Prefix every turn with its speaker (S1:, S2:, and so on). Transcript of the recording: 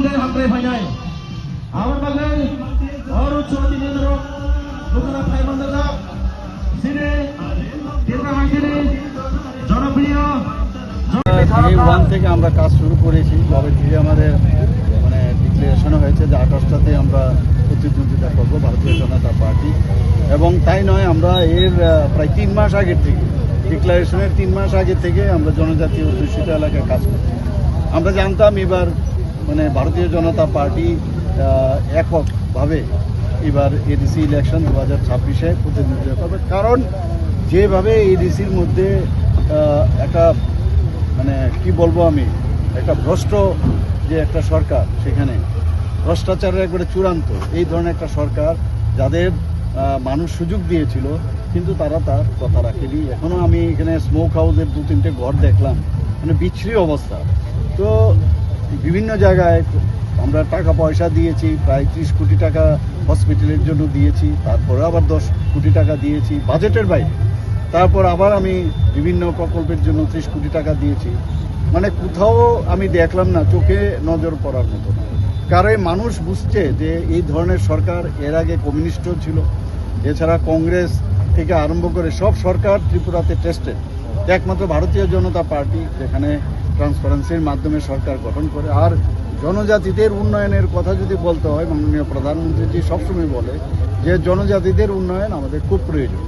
S1: जाय हांख्राय फैनाय आबाद बागै अरु चौधरी नेन्द्र दुखना फाइमान दादा सिने देवरा हांसिनी জনপ্রিয়
S2: ডে ওয়ান থেকে আমরা কাজ শুরু করেছি। তবে থেকে আমাদের মানে ডিক্লারেশনও হয়েছে যে 28টাতে আমরা প্রতিদ্বন্দ্বিতা করব ভারতীয় জনতা পার্টি। এবং তাই নয়, আমরা এর প্রায় 3 মাস আগের থেকে, ডিক্লারেশনের 3 মাস আগে থেকে আমরা জনজাতি অধ্যুষিত এলাকায় কাজ করছি। আমরা জানতাম এবার মানে ভারতীয় জনতা পার্টি এককভাবে এবার এডিসি ইলেকশন 2026-এ প্রতিদ্বন্দ্বিতা করবে। কারণ যেভাবে এডিসির মধ্যে একটা মানে কি বলবো আমি, একটা ভ্রষ্ট যে একটা সরকার, সেখানে ভ্রষ্টাচারের একবারে চূড়ান্ত এই ধরনের একটা সরকার, যাদের মানুষ সুযোগ দিয়েছিল কিন্তু তারা তার কথা রাখেনি। এখনও আমি এখানে স্মোক হাউসের 2-3টে ঘর দেখলাম, মানে বিচ্ছিরি অবস্থা। তো বিভিন্ন জায়গায় আমরা টাকা পয়সা দিয়েছি, প্রায় 30 কোটি টাকা হসপিটালের জন্য দিয়েছি, তারপরে আবার 10 কোটি টাকা দিয়েছি বাজেটের বাইরে, তারপর আবার আমি বিভিন্ন প্রকল্পের জন্য 30 কোটি টাকা দিয়েছি। মানে কোথাও আমি দেখলাম না চোখে নজর পড়ার মতো না। কারণ মানুষ বুঝছে যে এই ধরনের সরকার এর আগে কমিউনিস্টও ছিল, এছাড়া কংগ্রেস থেকে আরম্ভ করে সব সরকার ত্রিপুরাতে টেস্টেড। একমাত্র ভারতীয় জনতা পার্টি যেখানে ট্রান্সপারেন্সির মাধ্যমে সরকার গঠন করে। আর জনজাতিদের উন্নয়নের কথা যদি বলতে হয়, মাননীয় প্রধানমন্ত্রীজি সবসময় বলে যে জনজাতিদের উন্নয়ন আমাদের খুব প্রয়োজন।